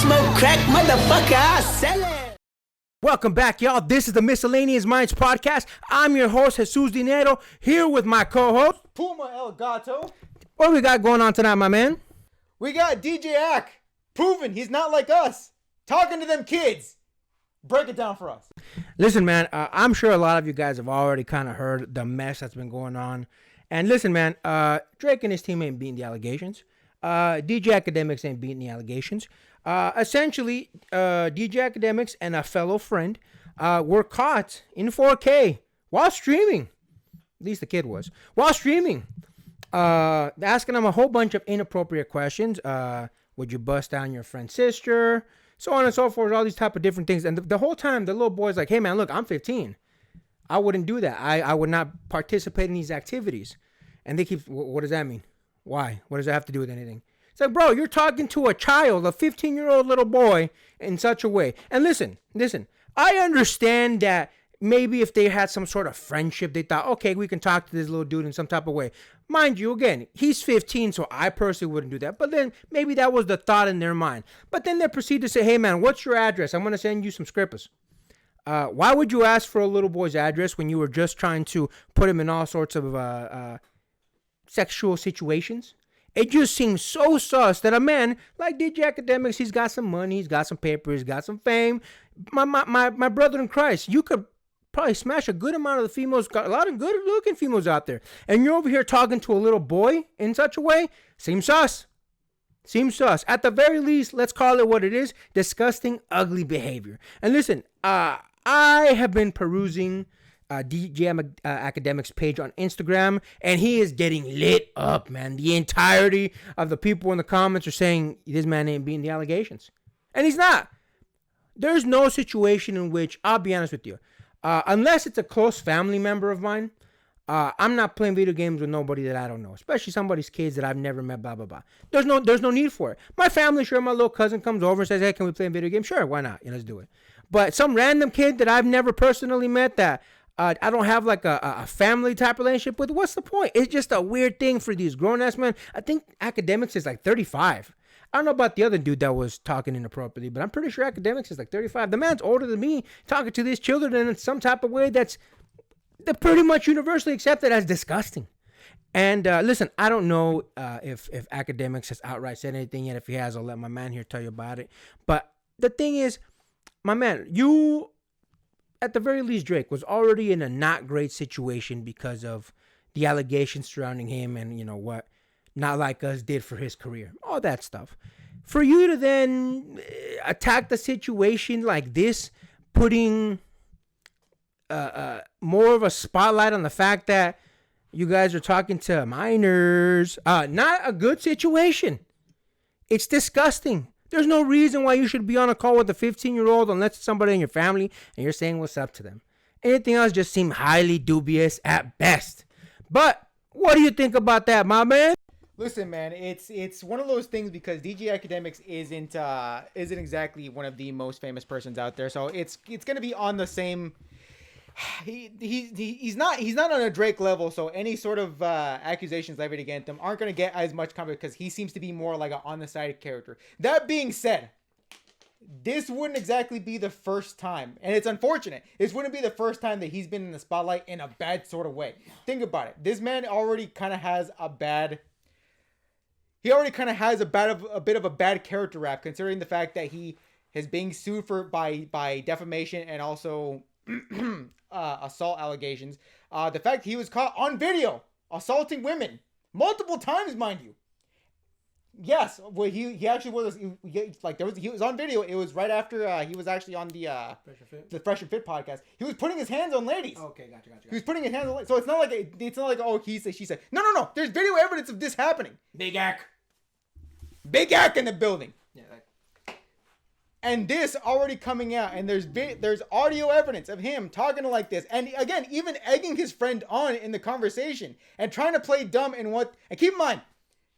smoke crack, motherfucker, I sell it. Welcome back, y'all. This is the Miscellaneous Minds Podcast. I'm your host, Jesus Dinero, here with my co-host, Puma El Gato. What we got going on tonight, my man? We got DJ Ak, proving he's not like us, talking to them kids. Break it down for us. Listen, man, I'm sure a lot of you guys have already kind of heard the mess that's been going on. And listen, man, Drake and his team ain't beating the allegations. DJ Akdemiks ain't beating the allegations. Essentially, DJ Akdemiks and a fellow friend were caught in 4K while streaming. At least the kid was. While streaming. Asking him a whole bunch of inappropriate questions. Would you bust down your friend's sister? So on and so forth, all these type of different things. And the whole time, the little boy's like, hey, man, look, I'm 15. I wouldn't do that. I would not participate in these activities. And they keep, what does that mean? Why? What does that have to do with anything? It's like, bro, you're talking to a child, a 15-year-old little boy in such a way. And listen, I understand that maybe if they had some sort of friendship, they thought, okay, we can talk to this little dude in some type of way. Mind you, again, he's 15, so I personally wouldn't do that. But then maybe that was the thought in their mind. But then they proceed to say, hey, man, what's your address? I'm going to send you some scrippers. Why would you ask for a little boy's address when you were just trying to put him in all sorts of sexual situations? It just seems so sus that a man like DJ Akdemiks, he's got some money, he's got some paper, he's got some fame. My brother in Christ, you could probably smash a good amount of the females, got a lot of good looking females out there. And you're over here talking to a little boy in such a way, seems sus. Seems sus. At the very least, let's call it what it is, disgusting, ugly behavior. And listen, I have been perusing DJ Akdemiks page on Instagram, and he is getting lit up, man. The entirety of the people in the comments are saying this man ain't beating the allegations. And he's not. There's no situation in which, I'll be honest with you, unless it's a close family member of mine, I'm not playing video games with nobody that I don't know, especially somebody's kids that I've never met, blah, blah, blah. There's no need for it. My family, sure, my little cousin comes over and says, hey, can we play a video game? Sure, why not? Let's do it. But some random kid that I've never personally met that I don't have like a family type relationship with, what's the point? It's just a weird thing for these grown-ass men. I think Akdemiks is like 35. I don't know about the other dude that was talking inappropriately, but I'm pretty sure Akdemiks is like 35. The man's older than me, talking to these children in some type of way they're pretty much universally accepted as disgusting. And listen, I don't know if Akdemiks has outright said anything yet. If he has, I'll let my man here tell you about it. But the thing is, my man, you, at the very least, Drake was already in a not great situation because of the allegations surrounding him and, what Not Like Us did for his career. All that stuff. For you to then attack the situation like this, putting more of a spotlight on the fact that you guys are talking to minors, not a good situation. It's disgusting. There's no reason why you should be on a call with a 15-year-old unless it's somebody in your family and you're saying what's up to them. Anything else just seems highly dubious at best. But what do you think about that, my man? Listen, man, it's one of those things because DJ Akdemiks isn't exactly one of the most famous persons out there, so it's gonna be on the same. He's not on a Drake level, so any sort of accusations levied against him aren't gonna get as much comment because he seems to be more like an on the side character. That being said, this wouldn't exactly be the first time, and it's unfortunate. This wouldn't be the first time that he's been in the spotlight in a bad sort of way. Think about it. This man already kind of has a bad. He already kind of has a bit of a bad character rap, considering the fact that he is being sued by defamation and also assault allegations. The fact he was caught on video assaulting women multiple times, mind you. Yes, well, he actually was he was on video. It was right after he was actually on the Fresh and Fit podcast. He was putting his hands on ladies. Okay, gotcha. He was putting his hands on ladies. So it's not like oh, he said, she said. No. There's video evidence of this happening. Big Ak in the building. Yeah. And this already coming out, and there's audio evidence of him talking like this, and again, even egging his friend on in the conversation and trying to play dumb and keep in mind,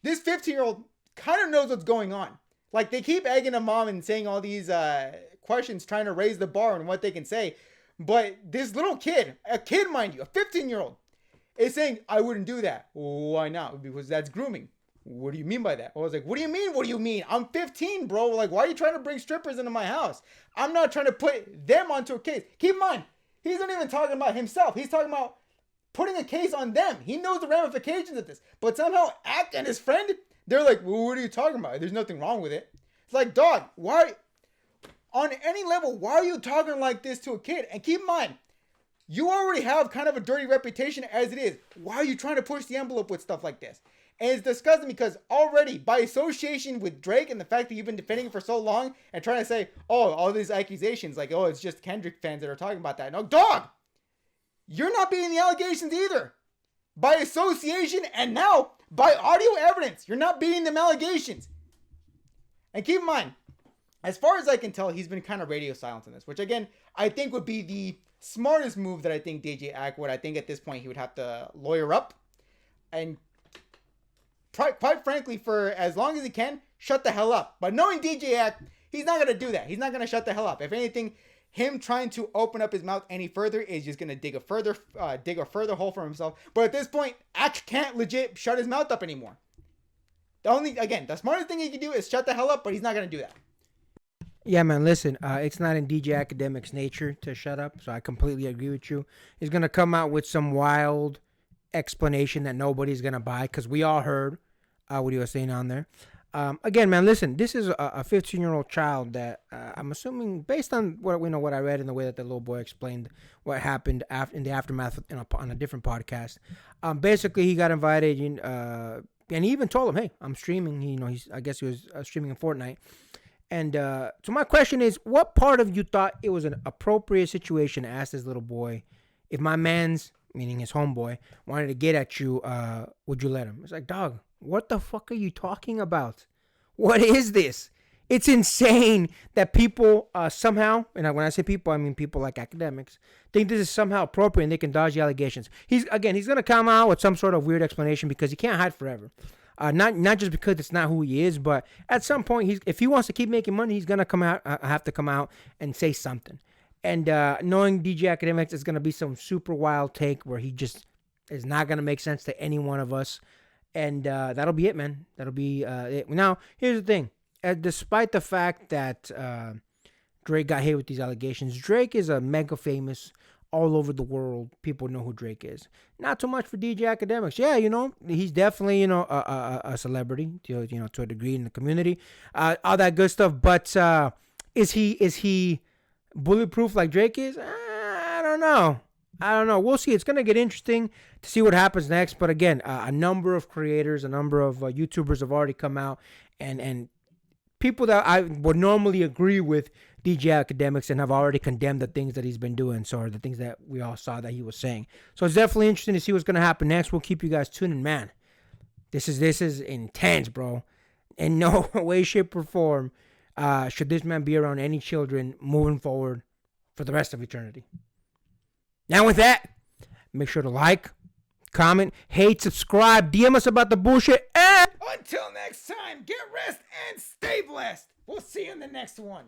this 15-year-old kind of knows what's going on. Like, they keep egging him on and saying all these questions, trying to raise the bar on what they can say, but this little kid, a kid mind you, a 15-year-old, is saying, I wouldn't do that. Why not? Because that's grooming. what do you mean by that? I was like, what do you mean? What do you mean? I'm 15, bro. Like, why are you trying to bring strippers into my house? I'm not trying to put them onto a case. Keep in mind, he's not even talking about himself. He's talking about putting a case on them. He knows the ramifications of this. But somehow Act and his friend, they're like, well, what are you talking about? There's nothing wrong with it. It's like, dog, why? On any level, why are you talking like this to a kid? And keep in mind, you already have kind of a dirty reputation as it is. Why are you trying to push the envelope with stuff like this? And it's disgusting because already, by association with Drake and the fact that you've been defending him for so long and trying to say, oh, all these accusations, like, oh, it's just Kendrick fans that are talking about that. No, dog! You're not beating the allegations either. By association and now by audio evidence, you're not beating them allegations. And keep in mind, as far as I can tell, he's been kind of radio silent on this, which again, I think would be the smartest move that I think DJ Ak would. I think at this point he would have to lawyer up and quite frankly, for as long as he can, shut the hell up. But knowing DJ Ak, he's not going to do that. He's not going to shut the hell up. If anything, him trying to open up his mouth any further is just going to dig a further hole for himself. But at this point, Ak can't legit shut his mouth up anymore. The smartest thing he can do is shut the hell up, but he's not going to do that. Yeah, man, listen, it's not in DJ Akdemiks' nature to shut up, so I completely agree with you. He's going to come out with some wild explanation that nobody's going to buy, because we all heard what he was saying on there. Again, man, listen, this is a 15-year-old child that I'm assuming, based on what I read and the way that the little boy explained what happened in the aftermath on a different podcast. Basically, he got invited, and he even told him, "Hey, I'm streaming." I guess he was streaming in Fortnite. And so my question is, what part of you thought it was an appropriate situation to ask this little boy, if my man's, meaning his homeboy, wanted to get at you, would you let him? It's like, dog, what the fuck are you talking about? What is this? It's insane that people somehow, and when I say people, I mean people like Akdemiks, think this is somehow appropriate and they can dodge the allegations. He's going to come out with some sort of weird explanation because he can't hide forever. Not just because it's not who he is, but at some point, if he wants to keep making money, he's going to have to come out and say something. And knowing DJ Akdemiks is going to be some super wild take where he just is not going to make sense to any one of us. And that'll be it, man. That'll be it. Now, here's the thing. Despite the fact that Drake got hit with these allegations, Drake is a mega famous all over the world. People know who Drake is. Not too much for DJ Akdemiks. Yeah, he's definitely, a celebrity, to a degree in the community. All that good stuff. But is he bulletproof like Drake is? I don't know. We'll see. It's going to get interesting to see what happens next. But again, a number of creators, a number of YouTubers have already come out and people that I would normally agree with DJ Akdemiks and have already condemned the things that he's been doing. So the things that we all saw that he was saying. So it's definitely interesting to see what's going to happen next. We'll keep you guys tuned in, man. This is intense, bro. In no way, shape, or form should this man be around any children moving forward for the rest of eternity. Now with that, make sure to like, comment, hate, subscribe, DM us about the bullshit, and Until next time, get rest and stay blessed. We'll see you in the next one.